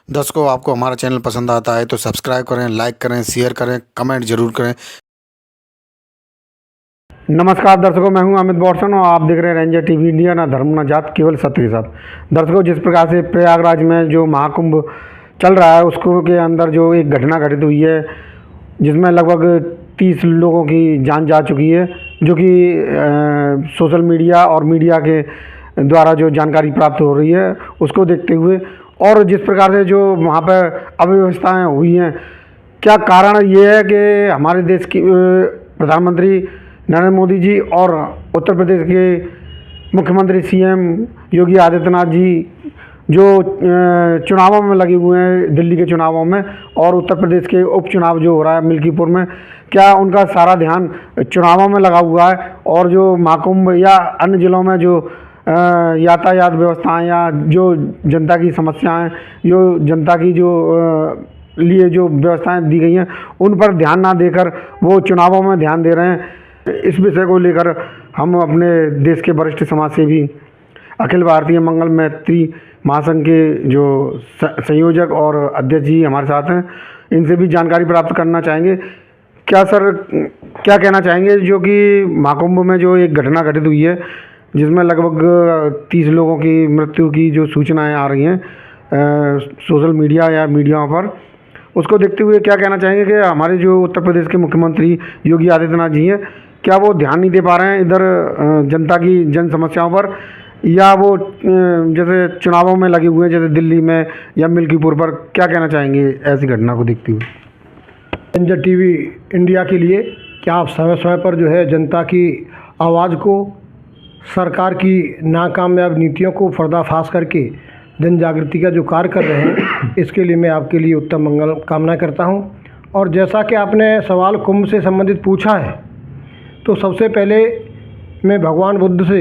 दर्शकों, आपको हमारा चैनल पसंद आता है तो सब्सक्राइब करें, लाइक करें, शेयर करें, कमेंट जरूर करें। नमस्कार दर्शकों, मैं हूं अमित बॉर्सन और आप देख रहे हैं रेंजर टीवी इंडिया। ना धर्म न जात, केवल सत्य के साथ। दर्शकों, जिस प्रकार से प्रयागराज में जो महाकुंभ चल रहा है उसको के अंदर जो एक घटना घटित हुई है जिसमें लगभग 30 लोगों की जान जा चुकी है, जो कि सोशल मीडिया और मीडिया के द्वारा जो जानकारी प्राप्त हो रही है उसको देखते हुए, और जिस प्रकार से जो वहाँ पर अव्यवस्थाएं हुई हैं, क्या कारण ये है कि हमारे देश की प्रधानमंत्री नरेंद्र मोदी जी और उत्तर प्रदेश के मुख्यमंत्री सीएम योगी आदित्यनाथ जी जो चुनावों में लगे हुए हैं, दिल्ली के चुनावों में और उत्तर प्रदेश के उपचुनाव जो हो रहा है मिल्कीपुर में, क्या उनका सारा ध्यान चुनावों में लगा हुआ है और जो महाकुंभ या अन्य ज़िलों में जो यातायात व्यवस्थाएं या जो जनता की समस्याएं, जो जनता की जो लिए जो व्यवस्थाएं दी गई हैं उन पर ध्यान ना देकर वो चुनावों में ध्यान दे रहे हैं। इस विषय को लेकर हम अपने देश के वरिष्ठ समाजसेवी अखिल भारतीय मंगल मैत्री महासंघ के जो संयोजक और अध्यक्ष जी हमारे साथ हैं, इनसे भी जानकारी प्राप्त करना चाहेंगे। क्या सर, क्या कहना चाहेंगे जो कि महाकुंभ में जो एक घटना घटित हुई है जिसमें लगभग 30 लोगों की मृत्यु की जो सूचनाएं आ रही हैं सोशल मीडिया या मीडिया पर, उसको देखते हुए क्या कहना चाहेंगे कि हमारे जो उत्तर प्रदेश के मुख्यमंत्री योगी आदित्यनाथ जी हैं, क्या वो ध्यान नहीं दे पा रहे हैं इधर जनता की जन समस्याओं पर, या वो जैसे चुनावों में लगे हुए हैं जैसे दिल्ली में या मिल्कीपुर पर? क्या कहना चाहेंगे ऐसी घटना को देखते हुए? रेंजर टीवी इंडिया के लिए क्या आप समय समय पर जो है जनता की आवाज़ को, सरकार की नाकामयाब नीतियों को पर्दाफाश करके जन जागृति का जो कार्य कर रहे हैं, इसके लिए मैं आपके लिए उत्तम मंगल कामना करता हूं। और जैसा कि आपने सवाल कुंभ से संबंधित पूछा है, तो सबसे पहले मैं भगवान बुद्ध से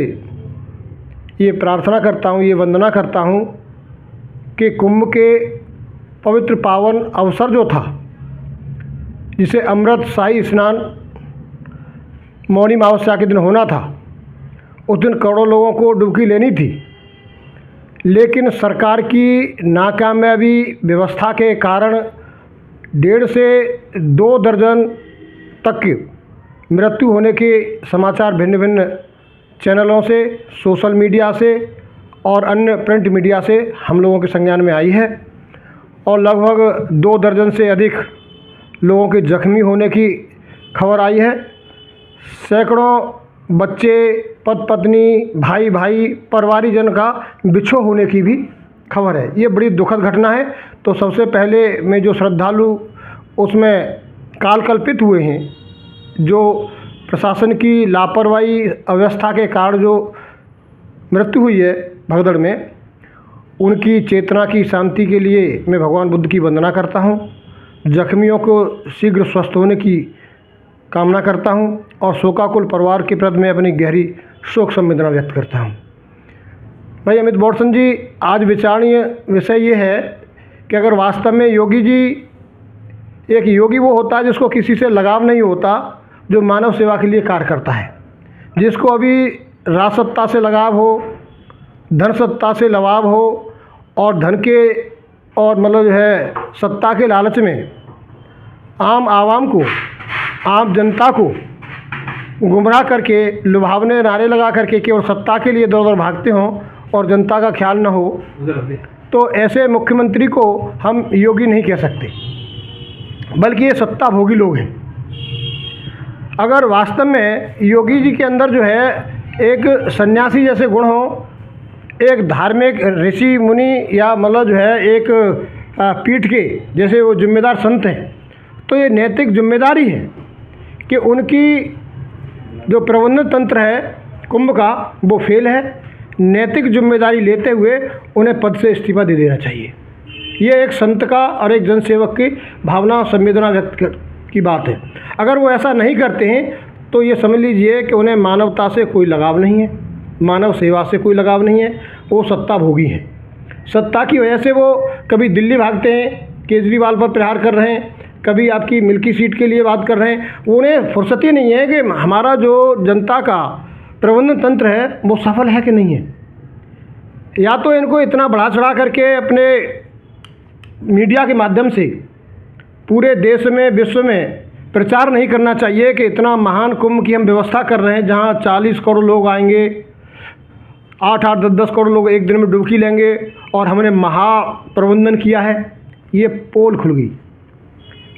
ये प्रार्थना करता हूं, ये वंदना करता हूं कि कुंभ के पवित्र पावन अवसर जो था, जिसे अमृत शाही स्नान मौनी अमावस्या के दिन होना था, उस दिन करोड़ों लोगों को डुबकी लेनी थी, लेकिन सरकार की नाकामयाबी व्यवस्था के कारण 1.5 से 2 दर्जन तक की मृत्यु होने के समाचार भिन्न भिन्न चैनलों से, सोशल मीडिया से और अन्य प्रिंट मीडिया से हम लोगों के संज्ञान में आई है। और लगभग 2 दर्जन से अधिक लोगों के जख्मी होने की खबर आई है। सैकड़ों बच्चे, पति पत्नी, भाई भाई, परिवारीजन का बिछो होने की भी खबर है। ये बड़ी दुखद घटना है। तो सबसे पहले मैं जो श्रद्धालु उसमें कालकल्पित हुए हैं, जो प्रशासन की लापरवाही अव्यवस्था के कारण जो मृत्यु हुई है भगदड़ में, उनकी चेतना की शांति के लिए मैं भगवान बुद्ध की वंदना करता हूँ। जख्मियों को शीघ्र स्वस्थ होने की कामना करता हूं और शोकाकुल परिवार के प्रति मैं अपनी गहरी शोक संवेदना व्यक्त करता हूं। भाई अमित बॉर्सन जी, आज विचारणीय विषय ये है कि अगर वास्तव में योगी जी, एक योगी वो होता है जिसको किसी से लगाव नहीं होता, जो मानव सेवा के लिए कार्य करता है, जिसको अभी राजसत्ता से लगाव हो, धन सत्ता से लगाव हो और धन के और मतलब जो है सत्ता के लालच में आम आवाम को, आम जनता को गुमराह करके, लुभावने नारे लगा करके केवल सत्ता के लिए इधर उधर भागते हों और जनता का ख्याल न हो, तो ऐसे मुख्यमंत्री को हम योगी नहीं कह सकते, बल्कि ये सत्ता भोगी लोग हैं। अगर वास्तव में योगी जी के अंदर जो है एक सन्यासी जैसे गुण हो, एक धार्मिक ऋषि मुनि या मतलब जो है एक पीठ के जैसे वो जिम्मेदार संत हैं, तो ये नैतिक जिम्मेदारी है कि उनकी जो प्रबंधन तंत्र है कुंभ का वो फेल है। नैतिक जिम्मेदारी लेते हुए उन्हें पद से इस्तीफा दे देना चाहिए। ये एक संत का और एक जनसेवक की भावना और संवेदना व्यक्त की बात है। अगर वो ऐसा नहीं करते हैं तो ये समझ लीजिए कि उन्हें मानवता से कोई लगाव नहीं है, मानव सेवा से कोई लगाव नहीं है, वो सत्ता भोगी हैं। सत्ता की वजह से वो कभी दिल्ली भागते हैं, केजरीवाल पर प्रहार कर रहे हैं, कभी आपकी मिल्की सीट के लिए बात कर रहे हैं। उन्हें फुर्सत ही नहीं है कि हमारा जो जनता का प्रबंधन तंत्र है वो सफल है कि नहीं है। या तो इनको इतना बढ़ा चढ़ा करके अपने मीडिया के माध्यम से पूरे देश में, विश्व में प्रचार नहीं करना चाहिए कि इतना महान कुंभ की हम व्यवस्था कर रहे हैं, जहां 40 करोड़ लोग आएंगे, 8-8, 10-10 करोड़ लोग एक दिन में डुबकी लेंगे और हमने महाप्रबंधन किया है। ये पोल खुल गई।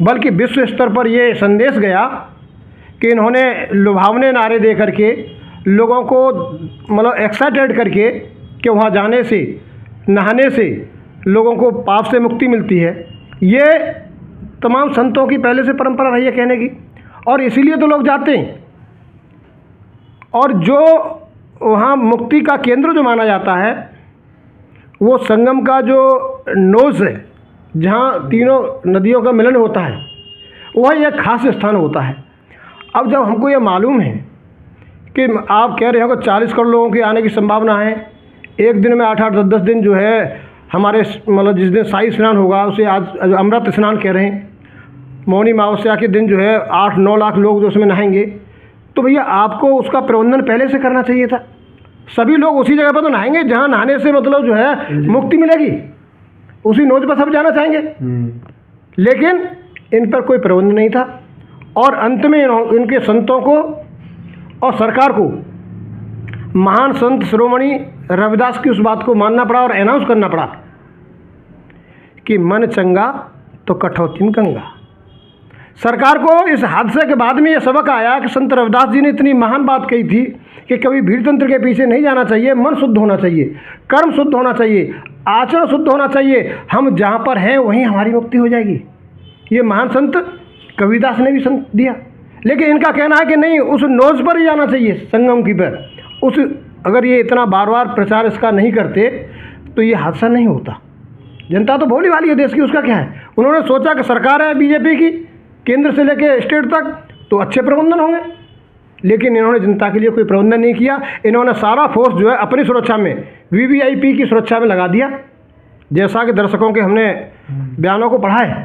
बल्कि विश्व स्तर पर ये संदेश गया कि इन्होंने लुभावने नारे दे करके लोगों को मतलब एक्साइटेड करके कि वहाँ जाने से, नहाने से लोगों को पाप से मुक्ति मिलती है। ये तमाम संतों की पहले से परंपरा रही है कहने की, और इसीलिए तो लोग जाते हैं। और जो वहाँ मुक्ति का केंद्र जो माना जाता है, वो संगम का जो नोज़ है, जहाँ तीनों नदियों का मिलन होता है, वह एक खास स्थान होता है। अब जब हमको ये मालूम है कि आप कह रहे हो कि 40 करोड़ लोगों के आने की संभावना है, एक दिन में 8-8, 10-10 दिन जो है हमारे मतलब जिस दिन शाही स्नान होगा उसे आज अमृत स्नान कह रहे हैं, मौनी अमावस्या के दिन जो है 8-9 लाख लोग जो उसमें नहाएंगे। तो भैया आपको उसका प्रबंधन पहले से करना चाहिए था। सभी लोग उसी जगह पर तो नहाएंगे जहाँ नहाने से मतलब जो है मुक्ति मिलेगी, उसी नोज पर सब जाना चाहेंगे। लेकिन इन पर कोई प्रबंध नहीं था, और अंत में इनके संतों को और सरकार को महान संत शिरोमणि रविदास की उस बात को मानना पड़ा और अनाउंस करना पड़ा कि मन चंगा तो कठौती में गंगा। सरकार को इस हादसे के बाद में यह सबक आया कि संत रविदास जी ने इतनी महान बात कही थी कि कभी भीड़ तंत्र के पीछे नहीं जाना चाहिए, मन शुद्ध होना चाहिए, कर्म शुद्ध होना चाहिए, आचरण शुद्ध होना चाहिए। हम जहाँ पर हैं वहीं हमारी मुक्ति हो जाएगी। ये महान संत कबीरदास ने भी संत दिया। लेकिन इनका कहना है कि नहीं, उस नोज पर ही जाना चाहिए, संगम की पर। उस अगर ये इतना बार बार प्रचार इसका नहीं करते तो ये हादसा नहीं होता। जनता तो भोली भाली है देश की, उसका क्या है। उन्होंने सोचा कि सरकार है बीजेपी की, केंद्र से लेकर स्टेट तक, तो अच्छे प्रबंधन होंगे। लेकिन इन्होंने जनता के लिए कोई प्रबंधन नहीं किया। इन्होंने सारा फोर्स जो है अपनी सुरक्षा में, वीवीआईपी की सुरक्षा में लगा दिया। जैसा कि दर्शकों के हमने बयानों को पढ़ा है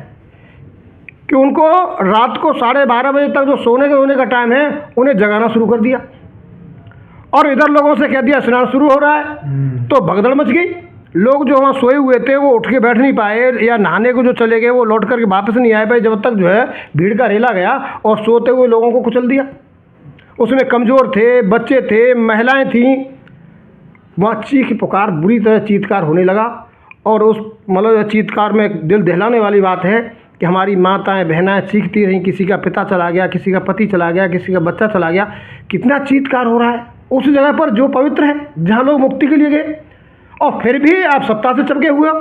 कि उनको रात को 12:30 बजे तक जो सोने का टाइम है, उन्हें जगाना शुरू कर दिया और इधर लोगों से कह दिया स्नान शुरू हो रहा है। तो भगदड़ मच गई। लोग जो वहाँ सोए हुए थे वो उठ के बैठ नहीं पाए, या नहाने को जो चले गए वो लौट करके वापस नहीं आए पाए, जब तक जो है भीड़ का रेला गया और सोते हुए लोगों को कुचल दिया। उसमें कमज़ोर थे, बच्चे थे, महिलाएं थीं। वहाँ चीख पुकार, बुरी तरह चीत्कार होने लगा। और उस मतलब चीत्कार में दिल दहलाने वाली बात है कि हमारी माताएं बहनाएं चीखती रहीं, किसी का पिता चला गया, किसी का पति चला गया, किसी का बच्चा चला गया। कितना चीत्कार हो रहा है उस जगह पर जो पवित्र है, जहाँ लोग मुक्ति के लिए गए, और फिर भी आप सत्ता से चिपके हुए हो।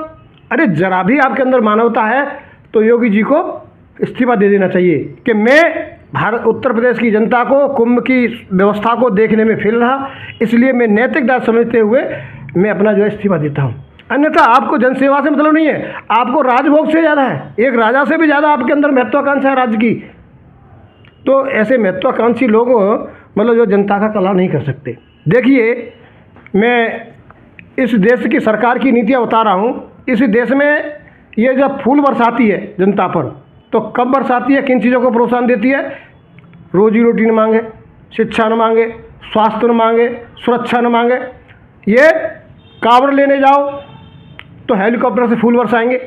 अरे जरा भी आपके अंदर मानवता है तो योगी जी को इस्तीफा दे देना चाहिए कि मैं भारत उत्तर प्रदेश की जनता को कुंभ की व्यवस्था को देखने में फेल रहा, इसलिए मैं नैतिक दायित्व समझते हुए मैं अपना जो है इस्तीफा देता हूँ। अन्यथा आपको जनसेवा से मतलब नहीं है, आपको राजभोग से ज़्यादा है, एक राजा से भी ज़्यादा आपके अंदर महत्वाकांक्षा है राज्य की। तो ऐसे महत्वाकांक्षी लोग मतलब जो जनता का कला नहीं कर सकते। देखिए, मैं इस देश की सरकार की नीतियाँ बता रहा हूँ। इस देश में ये जब फूल बरसाती है जनता पर, तो कब बरसाती है, किन चीज़ों को प्रोत्साहन देती है? रोजी रोटी न मांगे, शिक्षा न मांगे, स्वास्थ्य न मांगे, सुरक्षा न मांगे। ये कावड़ लेने जाओ तो हेलीकॉप्टर से फूल बरसाएंगे।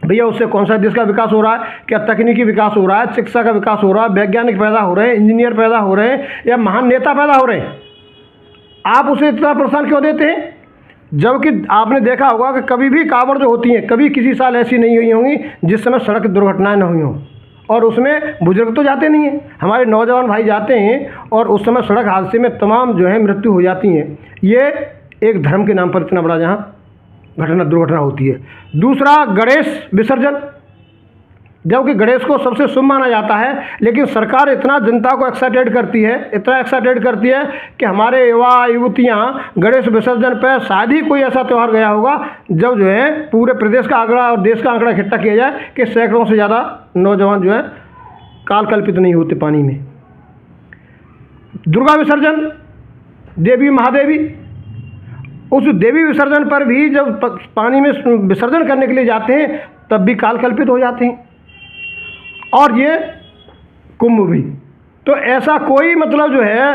भैया उससे कौन सा देश का विकास हो रहा है? क्या तकनीकी विकास हो रहा है, शिक्षा का विकास हो रहा है, वैज्ञानिक पैदा हो रहे हैं, इंजीनियर पैदा हो रहे हैं, या महान नेता पैदा हो रहे हैं? आप उसे इतना प्रोत्साहन क्यों देते हैं? जबकि आपने देखा होगा कि कभी भी कावड़ जो होती हैं, कभी किसी साल ऐसी नहीं हुई होंगी जिस समय सड़क दुर्घटनाएं न हुई हों, और उसमें बुजुर्ग तो जाते नहीं हैं, हमारे नौजवान भाई जाते हैं और उस समय सड़क हादसे में तमाम जो है मृत्यु हो जाती हैं। ये एक धर्म के नाम पर इतना बड़ा जहाँ दुर्घटना होती है। दूसरा, गणेश विसर्जन, जबकि गणेश को सबसे शुभ माना जाता है, लेकिन सरकार इतना जनता को एक्साइटेड करती है, इतना एक्साइटेड करती है कि हमारे युवा युवतियाँ गणेश विसर्जन पर शायद ही कोई ऐसा त्यौहार गया होगा जब जो है पूरे प्रदेश का आंकड़ा और देश का आंकड़ा इकट्ठा किया जाए कि सैकड़ों से ज़्यादा नौजवान जो है काल कल्पित नहीं होते पानी में। दुर्गा विसर्जन, देवी महादेवी, उस देवी विसर्जन पर भी जब पानी में विसर्जन करने के लिए जाते हैं तब भी काल कल्पित हो जाते हैं। और ये कुंभ भी तो ऐसा कोई मतलब जो है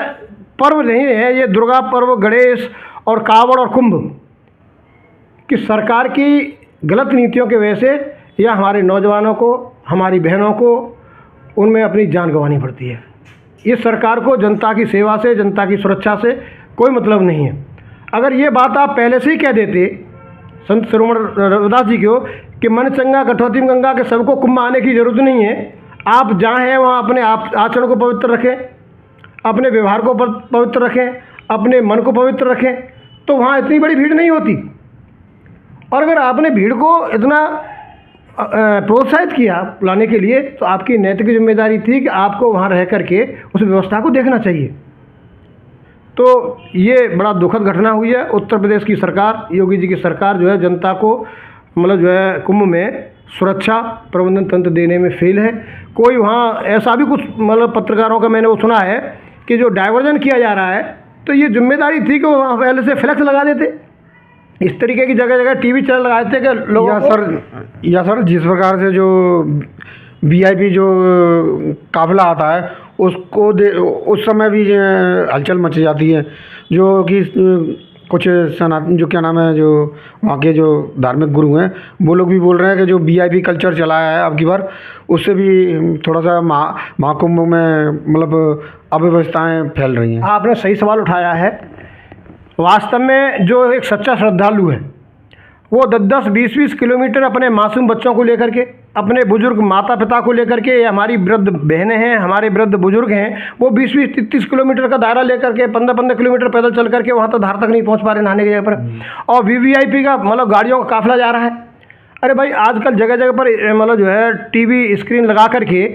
पर्व नहीं है, ये दुर्गा पर्व, गणेश और कावड़ और कुंभ, कि सरकार की गलत नीतियों की वजह से या हमारे नौजवानों को, हमारी बहनों को उनमें अपनी जान गंवानी पड़ती है। इस सरकार को जनता की सेवा से, जनता की सुरक्षा से कोई मतलब नहीं है। अगर ये बात आप पहले से ही कह देते संत शिरोमणि रविदास जी को कि मन चंगा कठौती में गंगा, के सबको कुंभ आने की जरूरत नहीं है, आप जहाँ हैं वहाँ अपने आचरण को पवित्र रखें, अपने व्यवहार को पवित्र रखें, अपने मन को पवित्र रखें, तो वहाँ इतनी बड़ी भीड़ नहीं होती। और अगर आपने भीड़ को इतना प्रोत्साहित किया लाने के लिए, तो आपकी नैतिक जिम्मेदारी थी कि आपको वहाँ रह करके उस व्यवस्था को देखना चाहिए। तो ये बड़ा दुखद घटना हुई है। उत्तर प्रदेश की सरकार, योगी जी की सरकार जो है जनता को मतलब जो है कुंभ में सुरक्षा प्रबंधन तंत्र देने में फेल है। कोई वहाँ ऐसा भी कुछ मतलब पत्रकारों का मैंने वो सुना है कि जो डायवर्जन किया जा रहा है, तो ये जिम्मेदारी थी कि वो वहाँ पहले से फ्लैक्स लगा देते, इस तरीके की जगह जगह टीवी चैनल लगाए थे कि लोगों या सर जिस प्रकार से जो वीआईपी जो काफिला आता है उसको उस समय भी हलचल मच जाती है, जो कि कुछ सनातन जो क्या नाम है जो वहाँ के जो धार्मिक गुरु हैं वो लोग भी बोल रहे हैं कि जो वीआईपी कल्चर चलाया है अब की बार, उससे भी थोड़ा सा महाकुंभ में मतलब अव्यवस्थाएं फैल रही हैं। आपने सही सवाल उठाया है। वास्तव में जो एक सच्चा श्रद्धालु है वो 10-10, 20-20 किलोमीटर अपने मासूम बच्चों को लेकर के, अपने बुजुर्ग माता पिता को लेकर के, हमारी वृद्ध बहनें हैं, हमारे वृद्ध बुजुर्ग हैं, वो 20-20, 30-30 किलोमीटर का दायरा लेकर के 15-15 किलोमीटर पैदल चल करके वहाँ तो धार तक नहीं पहुँच पा रहे नहाने की जगह पर, और वीवीआईपी का मतलब गाड़ियों का काफिला जा रहा है। अरे भाई, आजकल जगह जगह पर मतलब जो है टीवी स्क्रीन लगा करके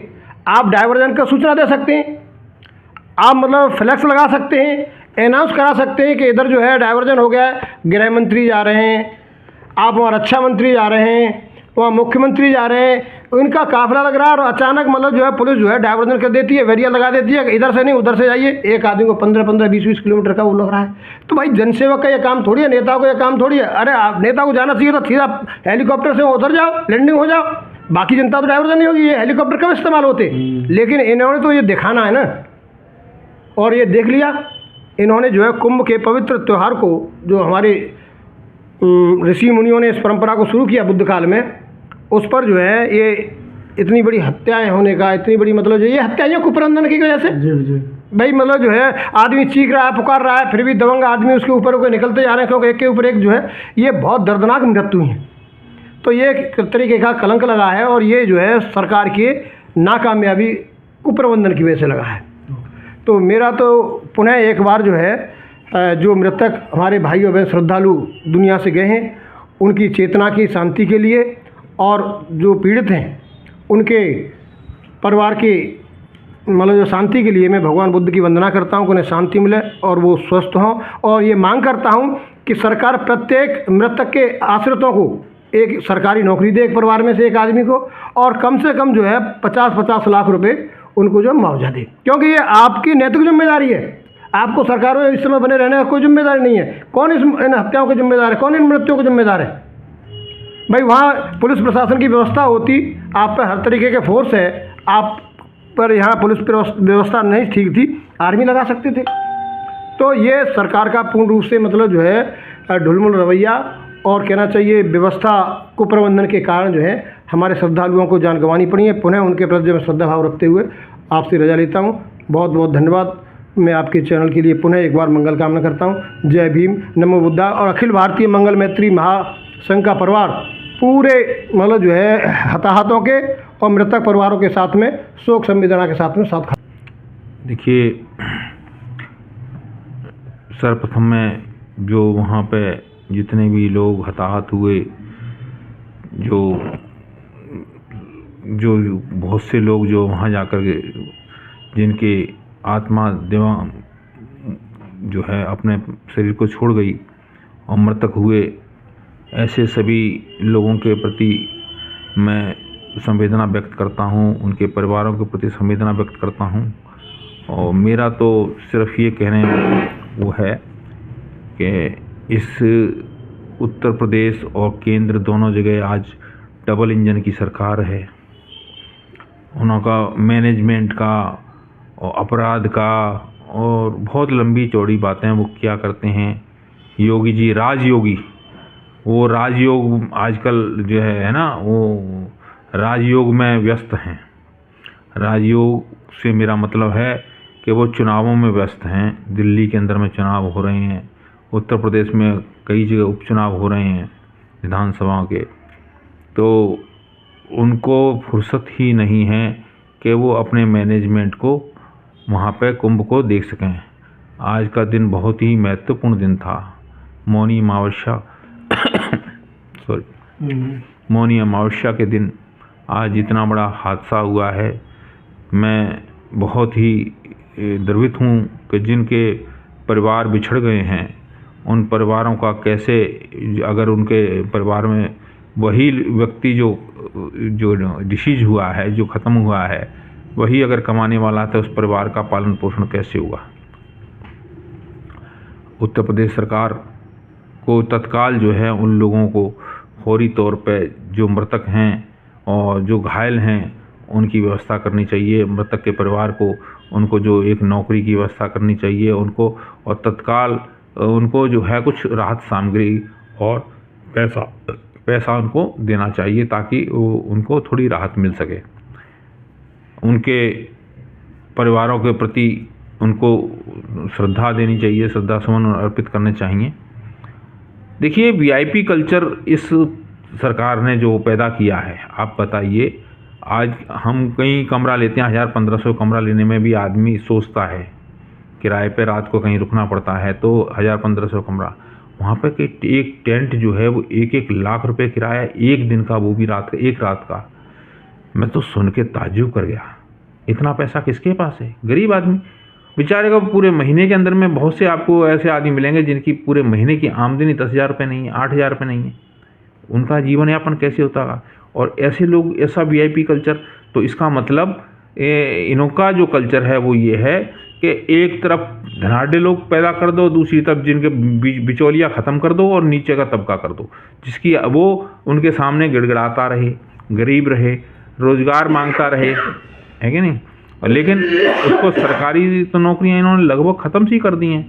आप डायवर्जन का सूचना दे सकते हैं, आप मतलब फ्लैक्स लगा सकते हैं, अनाउंस करा सकते हैं कि इधर जो है डायवर्जन हो गया है, गृह मंत्री जा रहे हैं, आप वहाँ रक्षा मंत्री जा रहे हैं, वहाँ मुख्यमंत्री जा रहे हैं, उनका काफिला लग रहा है और अचानक मतलब जो है पुलिस जो है डायवर्जन कर देती है, बैरियर लगा देती है, इधर से नहीं उधर से जाइए। एक आदमी को 15-15, 20-20 किलोमीटर का वो लग रहा है। तो भाई जनसेवक का ये काम थोड़ी है, नेता को ये काम थोड़ी है। अरे आप नेता को जाना चाहिए तो सीधा हेलीकॉप्टर से उधर जाओ, लैंडिंग हो जाओ, बाकी जनता तो डायवर्जन नहीं होगी। ये हेलीकॉप्टर कब इस्तेमाल होते, लेकिन इन्होंने तो ये दिखाना है ना, और ये देख लिया इन्होंने जो है कुंभ के पवित्र त्यौहार को, जो हमारे ऋषि मुनियों ने इस परंपरा को शुरू किया बुद्ध काल में, उस पर जो है ये इतनी बड़ी हत्याएं होने का, इतनी बड़ी मतलब जो ये हत्याएं कुप्रबंधन की वजह से भाई मतलब जो है आदमी चीख रहा है, पुकार रहा है, फिर भी दबंग आदमी उसके ऊपर ऊपर निकलते जा रहे हैं, क्योंकि एक के ऊपर एक जो है ये बहुत दर्दनाक मृत्यु है। तो ये एक तरीके का कलंक लगा है, और ये जो है सरकार की नाकामयाबी कुप्रबंधन की वजह से लगा है। तो मेरा तो पुनः एक बार जो है जो मृतक हमारे भाई और बहन श्रद्धालु दुनिया से गए हैं, उनकी चेतना की शांति के लिए, और जो पीड़ित हैं उनके परिवार की मतलब जो शांति के लिए मैं भगवान बुद्ध की वंदना करता हूं कि उन्हें शांति मिले और वो स्वस्थ हों। और ये मांग करता हूं कि सरकार प्रत्येक मृतक के आश्रितों को एक सरकारी नौकरी दे, एक परिवार में से एक आदमी को, और कम से कम जो है 50-50 लाख रुपए उनको जो मुआवजा दे, क्योंकि ये आपकी नैतिक जिम्मेदारी है। आपको सरकार में इस समय बने रहने का कोई जिम्मेदारी नहीं है। कौन इन हत्याओं का जिम्मेदार है, कौन इन मृत्युओं का जिम्मेदार है? भाई वहाँ पुलिस प्रशासन की व्यवस्था होती, आप पर हर तरीके के फोर्स है, आप पर यहाँ पुलिस व्यवस्था नहीं ठीक थी, आर्मी लगा सकते थे। तो ये सरकार का पूर्ण रूप से मतलब जो है ढुलमुल रवैया, और कहना चाहिए व्यवस्था कुप्रबंधन के कारण जो है हमारे श्रद्धालुओं को जान गंवानी पड़ी है। पुनः उनके प्रति मैं श्रद्धा भाव रखते हुए आपसे रजा लेता हूँ। बहुत बहुत धन्यवाद। मैं आपके चैनल के लिए पुनः एक बार मंगल कामना करता हूँ। जय भीम, नमो बुद्धा। और अखिल भारतीय मंगल मैत्री महासंघ का परिवार पूरे मतलब जो है हताहतों के और मृतक परिवारों के साथ में शोक संवेदना के साथ में साथ। देखिए, सर्वप्रथम में जो वहाँ पे जितने भी लोग हताहत हुए, जो बहुत से लोग जो वहाँ जाकर के जिनके आत्मा दिमाग जो है अपने शरीर को छोड़ गई और मृतक हुए, ऐसे सभी लोगों के प्रति मैं संवेदना व्यक्त करता हूँ, उनके परिवारों के प्रति संवेदना व्यक्त करता हूँ। और मेरा तो सिर्फ ये कहने वो है कि इस उत्तर प्रदेश और केंद्र दोनों जगह आज डबल इंजन की सरकार है। उनका मैनेजमेंट का और अपराध का और बहुत लंबी चौड़ी बातें वो क्या करते हैं। योगी जी, राजयोगी वो राजयोग आजकल जो है ना, वो राजयोग में व्यस्त हैं। राजयोग से मेरा मतलब है कि वो चुनावों में व्यस्त हैं। दिल्ली के अंदर में चुनाव हो रहे हैं, उत्तर प्रदेश में कई जगह उपचुनाव हो रहे हैं विधानसभाओं के, तो उनको फुर्सत ही नहीं है कि वो अपने मैनेजमेंट को वहाँ पे कुंभ को देख सकें। आज का दिन बहुत ही महत्वपूर्ण दिन था। मौनी अमावस्या मौनी अमावस्या के दिन आज इतना बड़ा हादसा हुआ है। मैं बहुत ही द्रवित हूँ कि जिनके परिवार बिछड़ गए हैं, उन परिवारों का कैसे, अगर उनके परिवार में वही व्यक्ति जो डिसीज हुआ है, जो ख़त्म हुआ है, वही अगर कमाने वाला था, उस परिवार का पालन पोषण कैसे हुआ। उत्तर प्रदेश सरकार को तत्काल जो है उन लोगों को फौरी तौर पे, जो मृतक हैं और जो घायल हैं, उनकी व्यवस्था करनी चाहिए। मृतक के परिवार को, उनको जो एक नौकरी की व्यवस्था करनी चाहिए उनको, और तत्काल उनको जो है कुछ राहत सामग्री और पैसा उनको देना चाहिए, ताकि उनको थोड़ी राहत मिल सके। उनके परिवारों के प्रति उनको श्रद्धा देनी चाहिए, श्रद्धा सुमन अर्पित करने चाहिए। देखिए, वीआईपी कल्चर इस सरकार ने जो पैदा किया है, आप बताइए, आज हम कहीं कमरा लेते हैं, 1000-1500 कमरा लेने में भी आदमी सोचता है, किराए पे रात को कहीं रुकना पड़ता है तो 1000-1500 कमरा, वहाँ पे कि एक टेंट जो है वो 1-1 लाख रुपए किराया एक दिन का, वो भी एक रात का। मैं तो सुन के ताज्जुब कर गया, इतना पैसा किसके पास है? गरीब आदमी बेचारे का पूरे महीने के अंदर में बहुत से आपको ऐसे आदमी मिलेंगे जिनकी पूरे महीने की आमदनी 10,000 रुपये नहीं है, 8,000 रुपये नहीं है। उनका जीवन यापन कैसे होता है? और ऐसे लोग, ऐसा वीआईपी कल्चर, तो इसका मतलब इनका जो कल्चर है वो ये है कि एक तरफ धनाढ़ लोग पैदा कर दो, दूसरी तरफ जिनके बिचौलिया ख़त्म कर दो और नीचे का तबका कर दो, जिसकी वो उनके सामने गिड़गिड़ाता रहे, गरीब रहे, रोज़गार मांगता रहे, है कि नहीं? लेकिन उसको सरकारी तो नौकरियां इन्होंने लगभग ख़त्म सी कर दी हैं।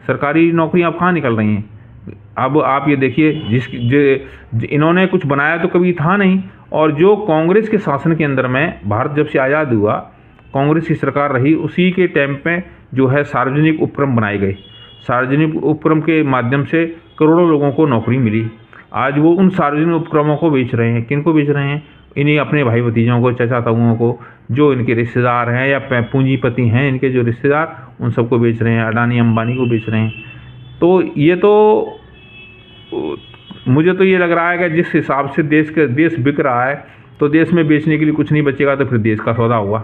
सरकारी नौकरियां अब कहाँ निकल रही हैं? अब आप ये देखिए, इन्होंने कुछ बनाया तो कभी था नहीं, और जो कांग्रेस के शासन के अंदर में भारत जब से आज़ाद हुआ, कांग्रेस की सरकार रही, उसी के टाइम पे जो है सार्वजनिक उपक्रम बनाए गए। सार्वजनिक उपक्रम के माध्यम से करोड़ों लोगों को नौकरी मिली। आज वो उन सार्वजनिक उपक्रमों को बेच रहे हैं। किन को बेच रहे हैं? इन्हीं अपने भाई भतीजों को, चाचा ताऊओं को, जो इनके रिश्तेदार हैं या पूंजीपति हैं, इनके जो रिश्तेदार, उन सबको बेच रहे हैं। अडानी अंबानी को बेच रहे हैं। तो ये तो मुझे तो ये लग रहा है कि जिस हिसाब से देश बिक रहा है, तो देश में बेचने के लिए कुछ नहीं बचेगा, तो फिर देश का सौदा हुआ।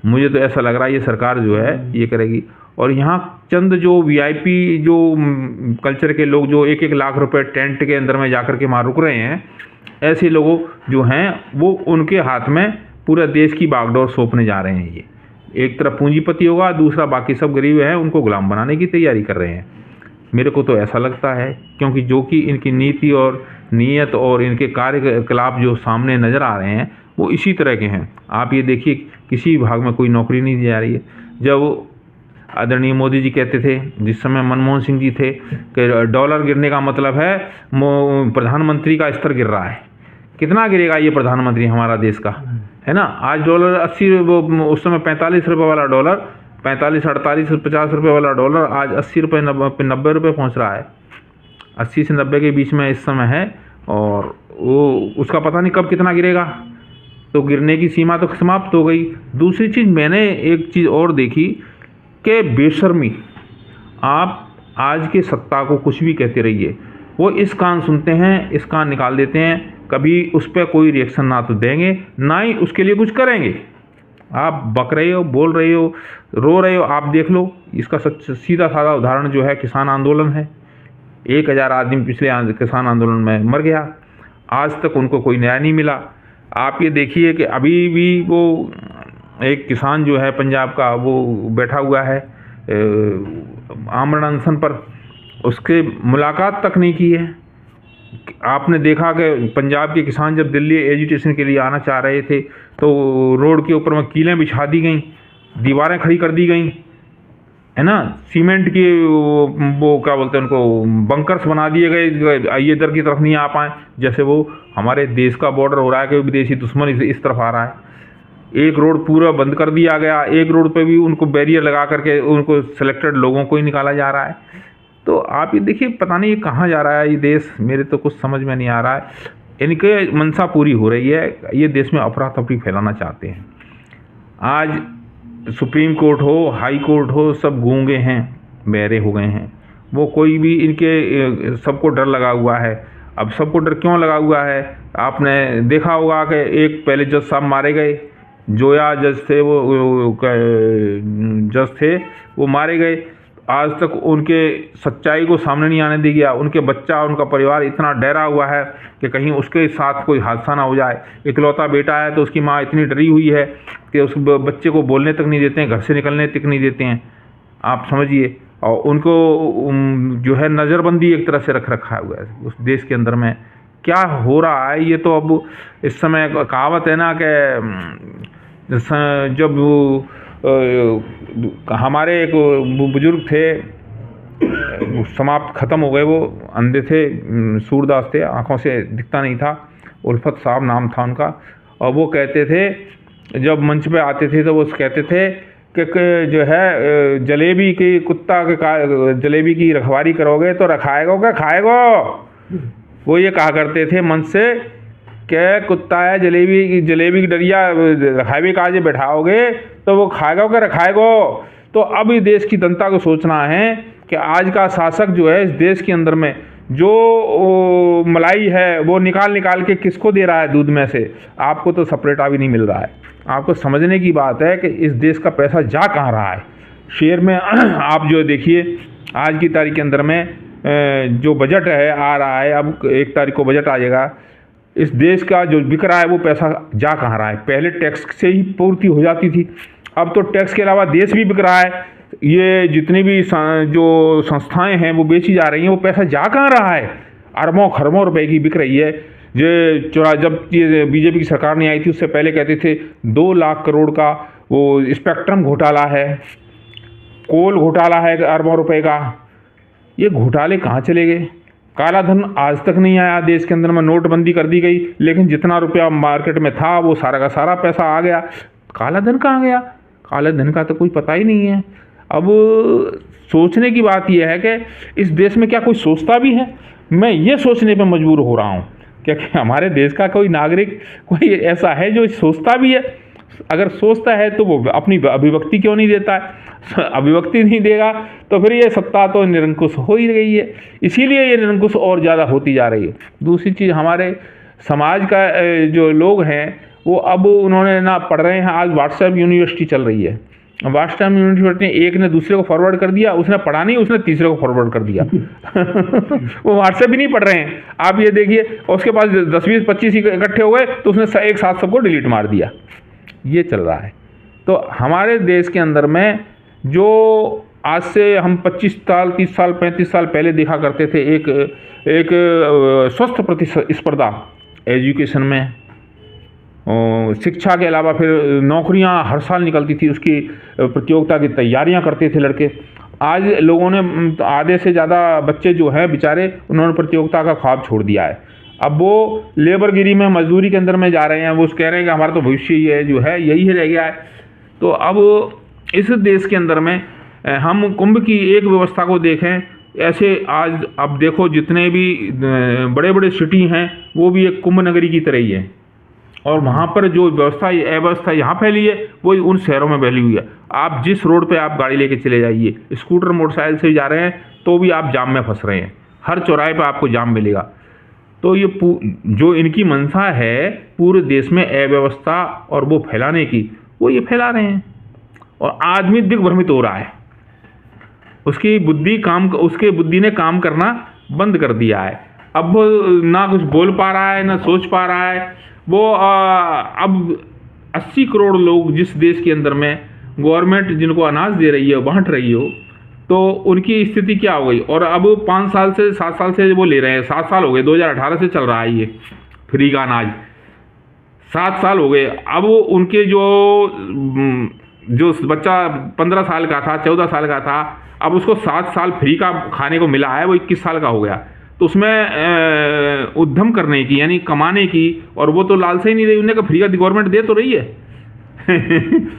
मुझे तो ऐसा लग रहा है ये सरकार जो है ये करेगी। और यहाँ चंद जो वीआईपी जो कल्चर के लोग जो 1-1 लाख रुपए टेंट के अंदर में जाकर के वहाँ रुक रहे हैं, ऐसे लोगों जो हैं वो उनके हाथ में पूरा देश की बागडोर सौंपने जा रहे हैं। ये एक तरफ पूंजीपति होगा, दूसरा बाकी सब गरीब हैं, उनको गुलाम बनाने की तैयारी कर रहे हैं। मेरे को तो ऐसा लगता है, क्योंकि जो कि इनकी नीति और नीयत और इनके कार्यकलाप जो सामने नज़र आ रहे हैं वो इसी तरह के हैं। आप ये देखिए, किसी भाग में कोई नौकरी नहीं दी जा रही है। जब आदरणीय मोदी जी कहते थे, जिस समय मनमोहन सिंह जी थे, कि डॉलर गिरने का मतलब है प्रधानमंत्री का स्तर गिर रहा है। कितना गिरेगा ये प्रधानमंत्री हमारा देश का, है ना? आज डॉलर 80, उस समय 45 रुपये वाला डॉलर, 45, 48, 50 रुपये वाला डॉलर आज 80 रुपये 90 रुपये पहुँच रहा है। 80 से 90 के बीच में इस समय है, और वो उसका पता नहीं कब कितना गिरेगा। तो गिरने की सीमा तो समाप्त हो गई। दूसरी चीज़, मैंने एक चीज़ और देखी कि बेशर्मी, आप आज के सत्ता को कुछ भी कहते रहिए, वो इस कान सुनते हैं, इस कान निकाल देते हैं, कभी उस पर कोई रिएक्शन ना तो देंगे, ना ही उसके लिए कुछ करेंगे। आप बक रहे हो, बोल रहे हो, रो रहे हो, आप देख लो। इसका सीधा साधा उदाहरण जो है किसान आंदोलन है। 1000 आदमी पिछले किसान आंदोलन में मर गया, आज तक उनको कोई न्याय नहीं मिला। आप ये देखिए कि अभी भी वो एक किसान जो है पंजाब का, वो बैठा हुआ है आमरण अनशन पर, उसके मुलाकात तक नहीं की है। आपने देखा कि पंजाब के किसान जब दिल्ली एजुटेशन के लिए आना चाह रहे थे, तो रोड के ऊपर में कीलें बिछा दी गई, दीवारें खड़ी कर दी गई, है ना, सीमेंट की वो क्या बोलते हैं उनको, बंकर्स बना दिए गए, ये इधर की तरफ नहीं आ पाए। जैसे वो हमारे देश का बॉर्डर हो रहा है कि विदेशी दुश्मन इस तरफ आ रहा है, एक रोड पूरा बंद कर दिया गया, एक रोड पे भी उनको बैरियर लगा करके उनको सिलेक्टेड लोगों को ही निकाला जा रहा है। तो आप ये देखिए, पता नहीं ये कहाँ जा रहा है ये देश, मेरे तो कुछ समझ में नहीं आ रहा है। इनके मनसा पूरी हो रही है, ये देश में अफरा तफरी फैलाना चाहते हैं। आज सुप्रीम कोर्ट हो, हाई कोर्ट हो, सब गूंगे हैं, बहरे हो गए हैं। वो कोई भी इनके, सबको डर लगा हुआ है। अब सबको डर क्यों लगा हुआ है, आपने देखा होगा कि एक पहले जज साहब मारे गए, जोया जज थे, वो जज थे, वो मारे गए। आज तक उनके सच्चाई को सामने नहीं आने दी गया। उनके बच्चा, उनका परिवार इतना डरा हुआ है कि कहीं उसके साथ कोई हादसा ना हो जाए। इकलौता बेटा है तो उसकी माँ इतनी डरी हुई है कि उस बच्चे को बोलने तक नहीं देते हैं, घर से निकलने तक नहीं देते हैं, आप समझिए। और उनको जो है नज़रबंदी एक तरह से रखा हुआ है उस देश के अंदर में। क्या हो रहा है ये तो अब इस समय कहावत है ना कि जब हमारे एक बुजुर्ग थे, समाप्त ख़त्म हो गए, वो अंधे थे, सूरदास थे, आँखों से दिखता नहीं था, उल्फत साहब नाम था उनका। और वो कहते थे, जब मंच पे आते थे तो वो कहते थे कि जो है जलेबी की कुत्ता के जलेबी की रखवारी करोगे तो रखाएगो क्या खाएगो। वो ये कहा करते थे मंच से कि कुत्ता है, जलेबी की डरिया रखावे काजे बैठाओगे तो वो खाएगा क्या रखाएगो। तो अब इस देश की जनता को सोचना है कि आज का शासक जो है इस देश के अंदर में जो मलाई है वो निकाल के किसको दे रहा है दूध में से, आपको तो सेपरेटा भी नहीं मिल रहा है। आपको समझने की बात है कि इस देश का पैसा जा कहाँ रहा है। शेयर में आप जो देखिए आज की तारीख के अंदर में जो बजट है आ रहा है, अब 1 तारीख को बजट आ जाएगा, इस देश का जो बिक रहा है वो पैसा जा कहाँ रहा है। पहले टैक्स से ही पूर्ति हो जाती थी, अब तो टैक्स के अलावा देश भी बिक रहा है। ये जितनी भी जो संस्थाएं हैं वो बेची जा रही हैं, वो पैसा जा कहाँ रहा है, अरबों खरबों रुपए की बिक रही है। ये जब ये बीजेपी की सरकार नहीं आई थी उससे पहले कहते थे 2 लाख करोड़ का वो स्पेक्ट्रम घोटाला है, कोल घोटाला है अरबों रुपए का। ये घोटाले कहाँ चले गए। काला धन आज तक नहीं आया देश के अंदर में, नोटबंदी कर दी गई लेकिन जितना रुपया मार्केट में था वो सारा का सारा पैसा आ गया। काला धन कहाँ गया, काले धन का तो कोई पता ही नहीं है। अब सोचने की बात यह है कि इस देश में क्या कोई सोचता भी है। मैं ये सोचने पे मजबूर हो रहा हूँ कि हमारे देश का कोई नागरिक कोई ऐसा है जो सोचता भी है। अगर सोचता है तो वो अपनी अभिव्यक्ति क्यों नहीं देता है। अभिव्यक्ति नहीं देगा तो फिर ये सत्ता तो निरंकुश हो ही गई है, इसीलिए ये निरंकुश और ज़्यादा होती जा रही है। दूसरी चीज़, हमारे समाज का जो लोग हैं वो अब उन्होंने ना पढ़ रहे हैं। आज व्हाट्सएप यूनिवर्सिटी चल रही है, व्हाट्सएप यूनिवर्सिटी एक ने दूसरे को फॉरवर्ड कर दिया, उसने पढ़ा नहीं, उसने तीसरे को फॉरवर्ड कर दिया। वो व्हाट्सएप भी नहीं पढ़ रहे हैं, आप ये देखिए। उसके पास 10-20-25 इकट्ठे हो गए तो उसने एक साथ सबको डिलीट मार दिया। ये चल रहा है। तो हमारे देश के अंदर में जो आज से हम 25 साल 30 साल 35 साल पहले देखा करते थे एक स्वस्थ प्रतिस्पर्धा एजुकेशन में, शिक्षा के अलावा फिर नौकरियां हर साल निकलती थी, उसकी प्रतियोगिता की तैयारियां करते थे लड़के। आज लोगों ने आधे से ज़्यादा बच्चे जो हैं बेचारे, उन्होंने प्रतियोगिता का ख्वाब छोड़ दिया है। अब वो लेबरगिरी में, मजदूरी के अंदर में जा रहे हैं। वो कह रहे हैं कि हमारा तो भविष्य ये जो है यही रह गया है। तो अब इस देश के अंदर में हम कुंभ की एक व्यवस्था को देखें, ऐसे आज अब देखो जितने भी बड़े बड़े सिटी हैं वो भी एक कुंभ नगरी की तरह ही है। और वहाँ पर जो व्यवस्था अव्यवस्था यहाँ फैली है वो उन शहरों में फैली हुई है। आप जिस रोड पे आप गाड़ी लेके चले जाइए, स्कूटर मोटरसाइकिल से जा रहे हैं तो भी आप जाम में फंस रहे हैं, हर चौराहे पे आपको जाम मिलेगा। तो ये जो इनकी मंशा है पूरे देश में अव्यवस्था और वो फैलाने की, वो ये फैला रहे हैं। और आदमी दिग्भ्रमित हो रहा है, उसकी बुद्धि ने काम करना बंद कर दिया है। अब वो ना कुछ बोल पा रहा है ना सोच पा रहा है। वो अब 80 करोड़ लोग जिस देश के अंदर में गवर्नमेंट जिनको अनाज दे रही है, बांट रही हो, तो उनकी स्थिति क्या हो गई। और अब 5 साल से 7 साल से वो ले रहे हैं, 7 साल हो गए, 2018 से चल रहा है ये फ्री का अनाज, 7 साल हो गए। अब उनके जो जो बच्चा 15 साल का था, 14 साल का था, अब उसको 7 साल फ्री का खाने को मिला है, वो 21 साल का हो गया। तो उसमें उद्यम करने की, यानी कमाने की, और वो तो लालसा ही नहीं रही, उन्हें का फ्री का गवर्नमेंट दे तो रही है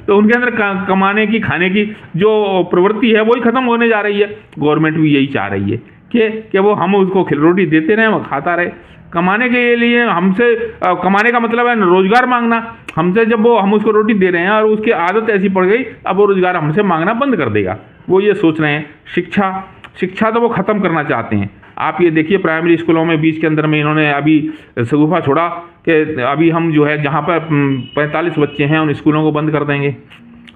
तो उनके अंदर कमाने की, खाने की जो प्रवृत्ति है वही खत्म होने जा रही है। गवर्नमेंट भी यही चाह रही है कि वो हम उसको रोटी देते रहें, वो खाता रहे। कमाने के लिए हमसे, कमाने का मतलब है रोजगार मांगना हमसे। जब वो हम उसको रोटी दे रहे हैं और उसकी आदत ऐसी पड़ गई, अब वो रोजगार हमसे मांगना बंद कर देगा, वो ये सोच रहे हैं। शिक्षा तो वो ख़त्म करना चाहते हैं। आप ये देखिए प्राइमरी स्कूलों में बीच के अंदर में इन्होंने अभी शगुफा छोड़ा कि अभी हम जो है जहाँ पर 45 बच्चे हैं उन स्कूलों को बंद कर देंगे,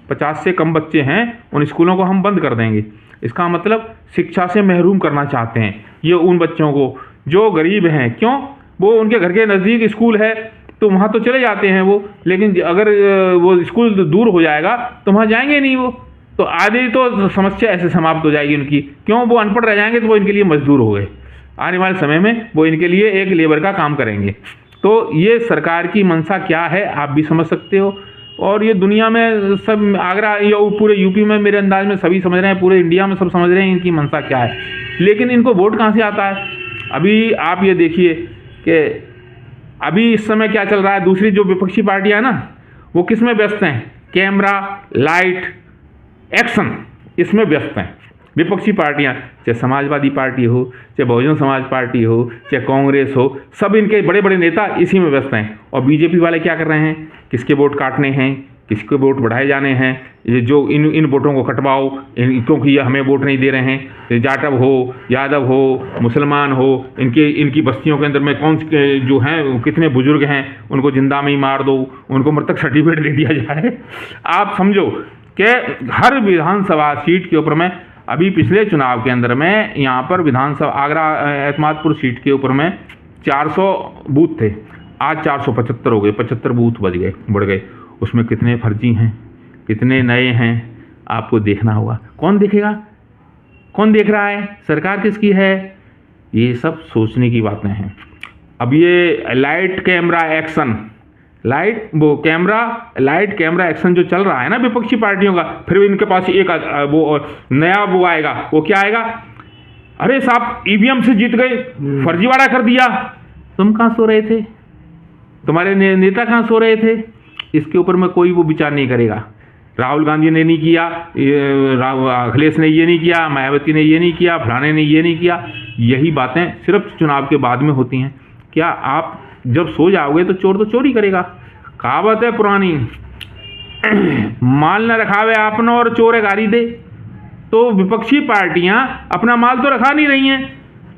50 से कम बच्चे हैं उन स्कूलों को हम बंद कर देंगे। इसका मतलब शिक्षा से महरूम करना चाहते हैं ये उन बच्चों को जो गरीब हैं। क्यों? वो उनके घर के नज़दीक स्कूल है तो वहाँ तो चले जाते हैं वो, लेकिन अगर वो स्कूल दूर हो जाएगा तो वहाँ जाएंगे नहीं वो, तो आधी तो समस्या ऐसे समाप्त हो जाएगी उनकी। क्यों? वो अनपढ़ रह जाएंगे तो वो इनके लिए मजदूर हो गए, आने वाले समय में वो इनके लिए एक लेबर का काम करेंगे। तो ये सरकार की मंशा क्या है आप भी समझ सकते हो, और ये दुनिया में सब, आगरा या पूरे यूपी में मेरे अंदाज में सभी समझ रहे हैं, पूरे इंडिया में सब समझ रहे हैं इनकी मंशा क्या है। लेकिन इनको वोट कहाँ से आता है? अभी आप ये देखिए कि अभी इस समय क्या चल रहा है, दूसरी जो विपक्षी पार्टियां ना वो किस में व्यस्त हैं? कैमरा, लाइट, एक्शन, इसमें व्यस्त हैं विपक्षी पार्टियां, चाहे समाजवादी पार्टी हो, चाहे बहुजन समाज पार्टी हो, चाहे कांग्रेस हो, सब इनके बड़े बड़े नेता इसी में व्यस्त हैं। और बीजेपी वाले क्या कर रहे हैं? किसके वोट काटने हैं, किसके वोट बढ़ाए जाने हैं, ये जो इन वोटों को कटवाओ, क्योंकि ये हमें वोट नहीं दे रहे हैं। जाटव हो, यादव हो, मुसलमान हो, इनकी बस्तियों के अंदर में कौन से जो हैं, कितने बुजुर्ग हैं, उनको जिंदा में ही मार दो, उनको मृतक सर्टिफिकेट दे दिया जाए। आप समझो कि हर विधानसभा सीट के ऊपर में, अभी पिछले चुनाव के अंदर में यहाँ पर विधानसभा आगरा एतमादपुर सीट के ऊपर में 400 बूथ थे, आज 475 हो गए, 75 बूथ बढ़ गए। उसमें कितने फर्जी हैं, कितने नए हैं, आपको देखना होगा। कौन देखेगा? कौन देख रहा है? सरकार किसकी है? ये सब सोचने की बातें हैं। अब ये light camera action, light camera action जो चल रहा है ना विपक्षी पार्टियों का, फिर इनके पास एक वो नया वो आएगा। वो क्या आएगा? अरे साहब ईवीएम से जीत गए, फर्जीवाड़ा कर दिया। तुम कहाँ सो रहे थे? तुम्हारे नेता कहाँ सो रहे थे? इसके ऊपर में कोई वो विचार नहीं करेगा। राहुल गांधी ने नहीं किया, अखिलेश ने ये नहीं किया, मायावती ने ये नहीं किया, फलाने ने ये नहीं किया। यही बातें सिर्फ चुनाव के बाद में होती हैं। क्या आप जब सो जाओगे तो चोर तो चोरी करेगा, कहावत है पुरानी, माल न रखावे आपनो और चोर गारी दे। तो विपक्षी पार्टियां अपना माल तो रखा नहीं रही हैं,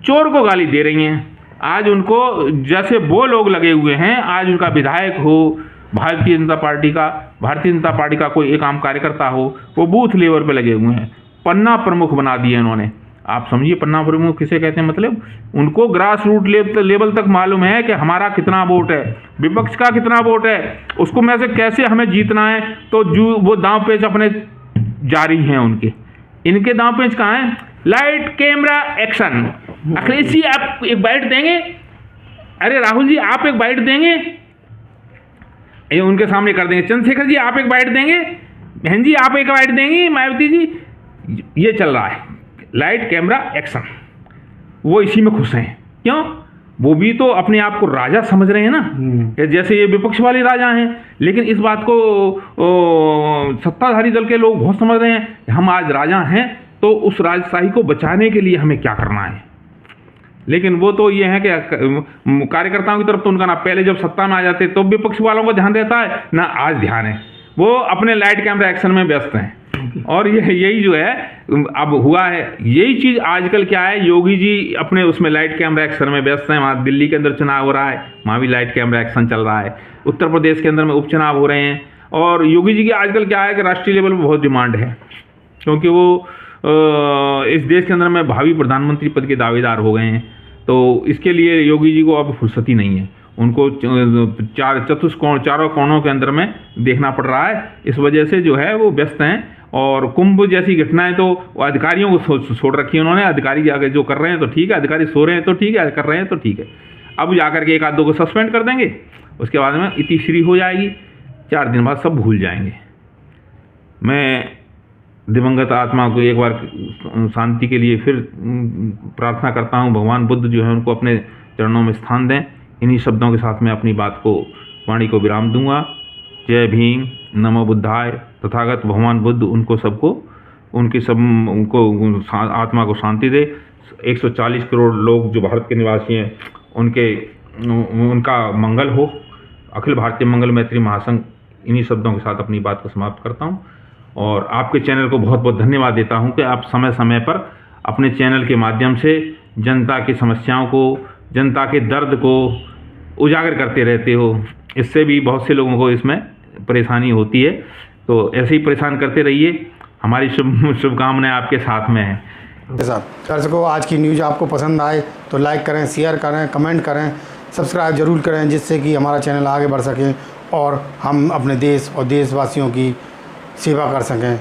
चोर को गाली दे रही हैं। आज उनको जैसे वो लोग लगे हुए हैं, आज उनका विधायक हो, भारतीय जनता पार्टी का कोई एक आम कार्यकर्ता हो, वो बूथ लेवल पे लगे हुए हैं, पन्ना प्रमुख बना दिए इन्होंने। आप समझिए पन्ना प्रमुख किसे कहते हैं? मतलब उनको ग्रास रूट लेवल तक मालूम है कि हमारा कितना वोट है, विपक्ष का कितना वोट है, उसको में से कैसे हमें जीतना है। तो जो वो दांव पेच अपने जारी हैं उनके, इनके दांव पेच कहाँ हैं? Light camera action. Akhilesh ji आप एक बाइट देंगे? अरे राहुल जी आप एक बाइट देंगे? ये उनके सामने कर देंगे। चंद्रशेखर जी आप एक बाइट देंगे? बहन जी आप एक बाइट देंगी? मायावती जी, ये चल रहा है लाइट कैमरा एक्शन। वो इसी में खुश हैं। क्यों? वो भी तो अपने आप को राजा समझ रहे हैं ना, जैसे ये विपक्ष वाले राजा हैं। लेकिन इस बात को सत्ताधारी दल के लोग बहुत समझ रहे हैं, हम आज राजा हैं तो उस राजशाही को बचाने के लिए हमें क्या करना है। लेकिन वो तो ये है कि कार्यकर्ताओं की तरफ तो उनका ना पहले जब सत्ता में आ जाते तो विपक्ष वालों का ध्यान रहता है ना आज ध्यान है, वो अपने लाइट कैमरा एक्शन में व्यस्त हैं। और यही जो है अब हुआ है, यही चीज़ आजकल क्या है, योगी जी अपने उसमें लाइट कैमरा एक्शन में व्यस्त हैं। वहाँ दिल्ली के अंदर चुनाव हो रहा है, वहाँ भी लाइट कैमरा एक्शन चल रहा है। उत्तर प्रदेश के अंदर में उपचुनाव हो रहे हैं। और योगी जी की आजकल क्या है कि राष्ट्रीय लेवल पर बहुत डिमांड है, क्योंकि वो इस देश के अंदर में भावी प्रधानमंत्री पद के दावेदार हो गए हैं। तो इसके लिए योगी जी को अब फुर्सत ही नहीं है, उनको चारों कोणों के अंदर में देखना पड़ रहा है। इस वजह से जो है वो व्यस्त हैं। और कुंभ जैसी घटनाएं तो अधिकारियों को छोड़ रखी है उन्होंने। अधिकारी आगे जो कर रहे हैं तो ठीक है, अधिकारी सो रहे हैं तो ठीक है, कर रहे हैं तो ठीक है। अब जाकर के एक आध दो को सस्पेंड कर देंगे, उसके बाद में इतिश्री हो जाएगी, 4 दिन बाद सब भूल जाएंगे। मैं दिवंगत आत्मा को एक बार शांति के लिए फिर प्रार्थना करता हूँ। भगवान बुद्ध जो है उनको अपने चरणों में स्थान दें। इन्हीं शब्दों के साथ मैं अपनी वाणी को विराम दूंगा। जय भीम, नमो बुद्धाय। तथागत भगवान बुद्ध उनको सबको उनको आत्मा को शांति दे। 140 करोड़ लोग जो भारत के निवासी हैं उनका मंगल हो। अखिल भारतीय मंगल मैत्री महासंघ इन्हीं शब्दों के साथ अपनी बात को समाप्त करता हूं और आपके चैनल को बहुत बहुत धन्यवाद देता हूं कि आप समय समय पर अपने चैनल के माध्यम से जनता की समस्याओं को, जनता के दर्द को उजागर करते रहते हो। इससे भी बहुत से लोगों को इसमें परेशानी होती है, तो ऐसे ही परेशान करते रहिए। हमारी शुभकामनाएं आपके साथ में हैं। दर्शकों, आज की न्यूज़ आपको पसंद आए तो लाइक करें, शेयर करें, कमेंट करें, सब्सक्राइब जरूर करें, जिससे कि हमारा चैनल आगे बढ़ सके और हम अपने देश और देशवासियों की सेवा कर सकें।